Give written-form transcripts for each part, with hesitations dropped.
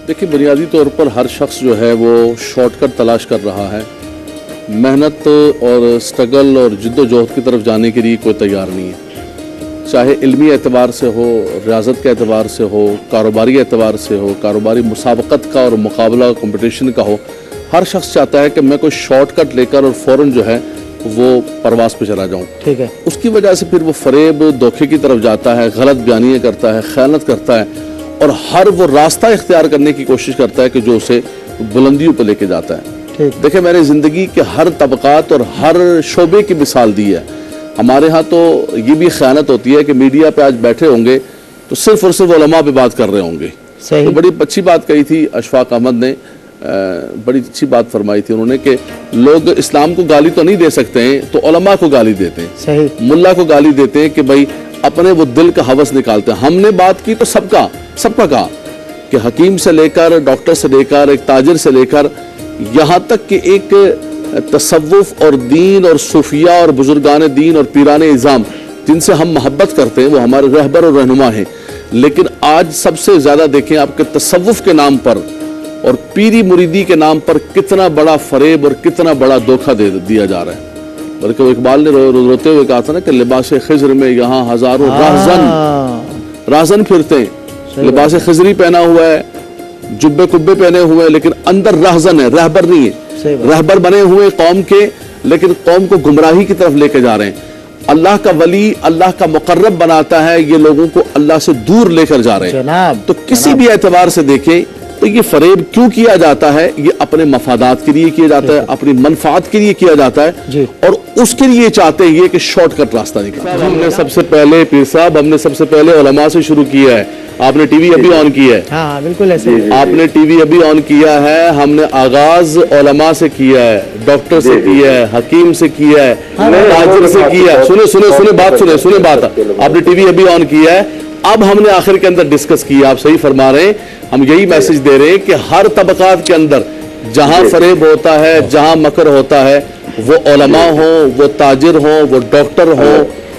देखिए, बुनियादी तौर पर हर शख्स जो है वो शॉर्टकट तलाश कर रहा है। मेहनत और स्ट्रगल और जद्दोजहद की तरफ जाने के लिए कोई तैयार नहीं है, चाहे इल्मी एतबार से हो, रियाजत के एतबार से हो, कारोबारी एतबार से हो, कारोबारी मुसाबकत का और मुकाबला कंपटीशन का हो। हर शख्स चाहता है कि मैं कोई शॉर्टकट लेकर और फ़ौरन जो है वो परवास पे चला जाऊं। ठीक है। उसकी वजह से फिर वो फरेब धोखे की तरफ जाता है, गलत बयानियाँ करता है, खयानत करता है और हर वो रास्ता इख्तियार करने की कोशिश करता है कि जो उसे बुलंदियों पर लेके जाता है। देखिए, मैंने ज़िंदगी के हर तबकात और हर शोबे की मिसाल दी है। हमारे यहाँ तो ये भी खयानत होती है कि मीडिया पे आज बैठे होंगे तो सिर्फ और सिर्फ उलमा पे बात कर रहे होंगे। सही। तो बड़ी अच्छी बात कही थी अशफाक अहमद ने, बड़ी अच्छी बात फरमाई थी उन्होंने कि लोग इस्लाम को गाली तो नहीं दे सकते हैं तो उलमा को गाली देते हैं। सही। मुल्ला को गाली देते हैं कि भाई अपने वो दिल का हवस निकालते हैं। हमने बात की तो सबका कहा कि हकीम से लेकर, डॉक्टर से लेकर, एक ताजिर से लेकर, यहाँ तक कि एक तसव्वुफ और दीन और सूफिया और बुजुर्गान दीन और पीरान इज़ाम जिनसे हम मोहब्बत करते हैं वो हमारे रहबर और रहनुमा हैं। लेकिन आज सबसे ज़्यादा देखें आपके तसव्वुफ के नाम पर और पीरी मुरीदी के नाम पर कितना बड़ा फरेब और कितना बड़ा धोखा दे दिया जा रहा है। बल्कि इकबाल ने रोते हुए कहा था ना कि लिबास खिज्र में यहाँ हजारों राहज़न फिरते हैं। लिबास खिजरी पहना हुआ है, जुब्बे कुब्बे पहने हुए हैं, लेकिन अंदर राहज़न है, रहबर नहीं है। रहबर बने हुए कौम के, लेकिन कौम को गुमराही की तरफ लेके जा रहे हैं। अल्लाह का वली अल्लाह का मुकर्रब बनाता है, ये लोगों को अल्लाह से दूर लेकर जा रहे हैं। तो किसी भी एतबार से देखें तो ये फरेब क्यों किया जाता है? ये अपने मफादात के लिए किया जाता है, अपनी मनफात के लिए किया जाता है और उसके लिए चाहते हैं ये कि शॉर्टकट रास्ता निकाले। हमने सबसे पहले पीर साहब उलमा से शुरू किया है। आपने टीवी अभी ऑन किया है। हाँ, बिल्कुल ऐसे। आपने टीवी अभी ऑन किया है। हमने आगाज उलमा से किया है, डॉक्टर से किया है, हकीम से किया है, ताजिर से किया है। सुने बात आपने टीवी अभी ऑन किया है। अब हमने आखिर के अंदर डिस्कस किया। आप सही फरमा रहे हैं, हम यही मैसेज दे रहे हैं कि हर तबकात के अंदर जहां फरेब होता है, जहां मकर होता है, वो उलमा हो, वो ताजिर हो, वो डॉक्टर हो,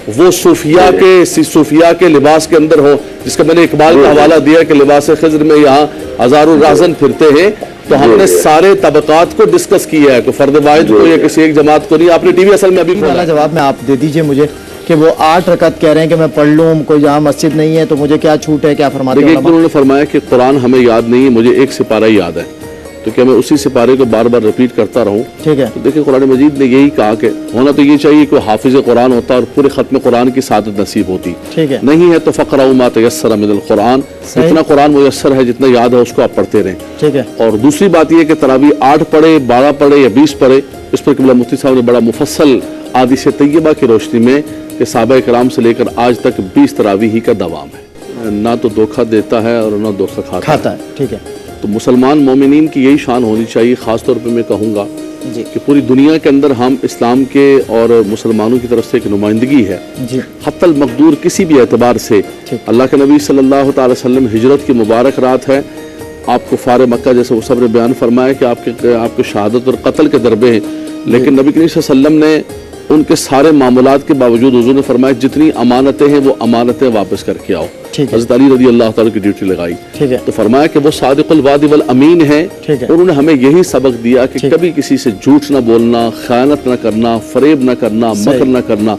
वो सूफिया के लिबास के अंदर हो, जिसका मैंने इकबाल का हवाला दिया कि लिबास खिज्र में यहाँ हजारों राज़न फिरते हैं। तो हमने सारे तबकात को डिस्कस किया है, कोई फर्द वाहिद को या किसी एक जमात को नहीं। आपने टीवी असल में अभी जवाब में आप दे दीजिए मुझे कि वो 8 रकात कह रहे हैं कि मैं पढ़ लूँ, कोई जहाँ मस्जिद नहीं है तो मुझे क्या छूट है, क्या फरमाते हैं? उन्होंने फरमाया कि कुरान हमें याद नहीं है, मुझे एक सिपारा ही याद है, तो क्या मैं उसी सिपारे को बार बार रिपीट करता रहूं? ठीक है। तो देखिए, कुरान मजीद ने यही कहा कि होना तो ये चाहिए कि हाफिज कुरान होता और पूरे खत्म कुरान की सादत नसीब होती। ठीक है। नहीं है तो फ़क़राउ मा तयस्सर मिनल कुरान, जितना कुरान मुयस्सर है, जितना याद है उसको आप पढ़ते रहें। ठीक है। और दूसरी बात यह कि तरावी 8 पढ़े, 12 पढ़े या 20 पढ़े, इस पर क़िबला मुफ्ती साहब ने बड़ा मुफस्सल हादीस तैयबा की रोशनी में कि सहाबा किराम से लेकर आज तक 20 तरावी ही का दवाम है। ना तो धोखा देता है और ना धोखा खाता है। ठीक है। तो मुसलमान मोमिनीन की यही शान होनी चाहिए। ख़ास तौर पे मैं कहूँगा कि पूरी दुनिया के अंदर हम इस्लाम के और मुसलमानों की तरफ से एक नुमाइंदगी है। हत्तल मकदूर किसी भी एतबार से अल्लाह के नबी सल्लल्लाहु अलैहि वसल्लम हिजरत की मुबारक रात है। आपको फार मक्का जैसे उस ने बयान फरमाया कि आपके शहादत और कत्ल के दरबे हैं, लेकिन नबी करीम सल्लल्लाहु अलैहि वसल्लम ने उनके सारे मामूलात के बावजूद हुजूर ने फरमाया जितनी अमानतें हैं वो अमानतें वापस करके आओ। हज़रत अली रज़ी अल्लाह ताला की ड्यूटी लगाई। तो फरमाया कि वो सादिकुल वादी वल अमीन है। उन्होंने हमें यही सबक दिया कि कभी किसी से झूठ ना बोलना, खयानत ना करना, फरेब ना करना, मकर ना करना,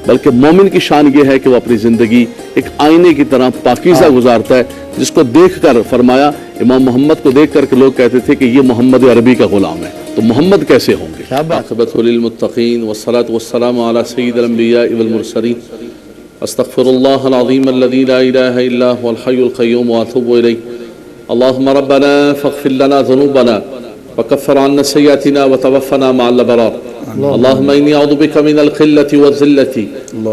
बल्कि मोमिन की शान ये है कि वो अपनी जिंदगी एक आईने की तरह पाकीज़ा गुजारता है, जिसको देख कर फरमाया इमाम मोहम्मद को देख कर के लोग कहते थे कि ये मोहम्मद अरबी का गुलाम है, तो मोहम्मद कैसे होंगे? आक़िबतुल मुत्तक़ीन वस्सलातु वस्सलामु अला सय्यिदिल अंबिया वल मुरसलीन अस्तग़फिरुल्लाहल अज़ीम अल्लज़ी ला इलाहा इल्ला हुवल हय्युल क़य्यूम व अतूबु इलैहि। अल्लाहुम्मा रब्बना फ़ग़फ़िर लना ज़ुनूबना व कफ़्फ़िर अन्ना सय्यिआतिना व तवफ़्फ़ना मअल अबरार। अल्लाहुम्मा इन्नी अऊज़ु बिका मिनल क़िल्लति व ज़िल्लति।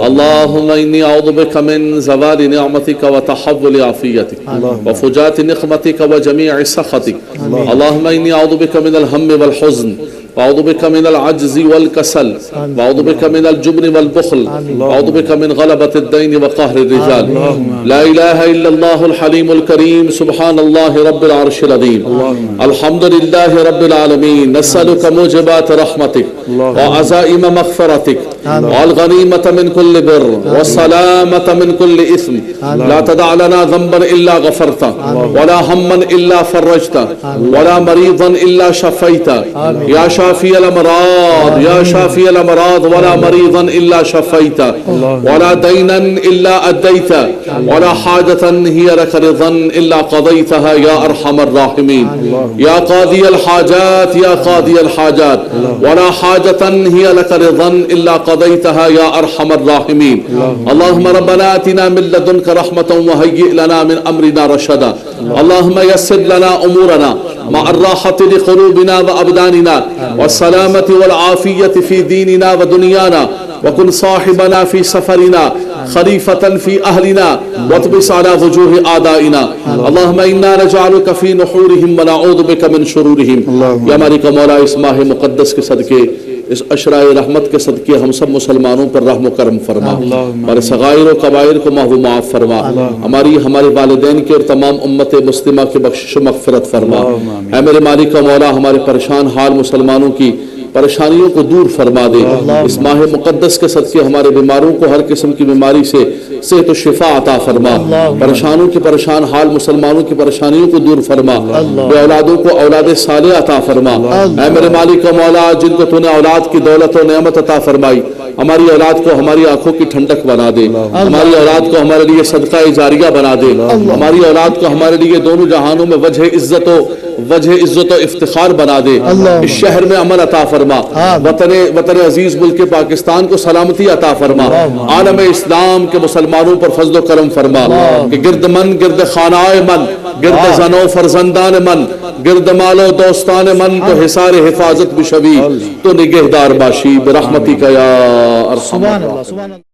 अल्लाहुम्मा इन्नी अऊज़ु बिका मिन ज़वालि निअमतिका व तहव्वुलि आफ़ियतिक व फ़ुजाति निक़मतिका व जमीइ सख़तिक। अल्लाहुम्मा इन्नी अऊज़ु बिका मिनल हम्मि वल हुज़्न वअऊज़ु बिका मिनल अज्ज़ि वल कसल वअऊज़ु बिका मिनल जुब्नि वल बुख़्ल वअऊज़ु बिका मिन ग़लबतिद दैन व क़हरिर रिजाल। ला इलाहा इल्लल्लाहुल हलीमुल करीम सुब्हानल्लाहि रब्बिल अर्शिल अज़ीम। अल्हम्दुलिल्लाहि रब्बिल आलमीन। नस्अलुका मुजिबात रहमतिक وعزائم مغفرتك والغنيمة من كل بر والسلامة من كل إثم لا تدع لنا ذنبا إلا غفرته ولا هما إلا فرجته ولا مريضا إلا شفيته يا شافي الأمراض يا شافي الأمراض ولا مريضا إلا شفيته ولا دينا إلا أديته ولا حاجة هي لك رضا إلا قضيتها يا أرحم الراحمين يا قاضي الحاجات يا قاضي الحاجات ولا حاجة هي لك رضا إلا قضيتها يا أرحم الراحمين اللهم ربنا آتنا من لدنك رحمة وهيئ لنا من أمرنا رشدا اللهم يسر لنا أمورنا مع الراحة لقلوبنا وأبداننا والسلامة والعافية في ديننا ودنيانا وكن صاحبنا في سفرنا خليفة في أهلنا واطبس على وجوه أعدائنا اللهم إنا نجعلك في نحورهم ونعوذ بك من شرورهم یا مالک مولا اس ماہ مقدس کے صدقے اس عشرۂ رحمت کے صدقے ہم سب مسلمانوں پر رحم و کرم فرما ہمارے صغائر و کبائر کو محو معاف فرما ہمارے والدین کے اور تمام امت مسلمہ کے بخشش و مغفرت فرما اے میرے مالک مولا ہمارے پریشان حال مسلمانوں کی پریشانیوں کو دور فرما دے اس ماہ مقدس کے صدقے ہمارے بیماروں کو ہر قسم کی بیماری سے صحت و شفا عطا فرما پریشانوں کی پریشان حال مسلمانوں کی پریشانیوں کو دور فرما بے اولادوں کو اولاد صالح عطا فرما اے میرے مالک و مولا جن کو تو نے اولاد کی دولت و نعمت عطا فرمائی ہماری اولاد کو ہماری آنکھوں کی ٹھنڈک بنا دے ہماری اولاد کو ہمارے لیے صدقہ جاریہ بنا دے ہماری اولاد کو ہمارے لیے دونوں جہانوں میں وجہ عزت و افتخار بنا دے اس شہر میں امن عطا فرما وطن عزیز ملک پاکستان کو سلامتی عطا فرما عالم اسلام کے مسلمانوں پر فضل و کرم فرما کہ گرد من گرد خانائے من گرد زن و فرزندان من گرد مال و دوستان من تو حصار حفاظت بشوی تو نگہدار باشی برحمتی کا یا ارحم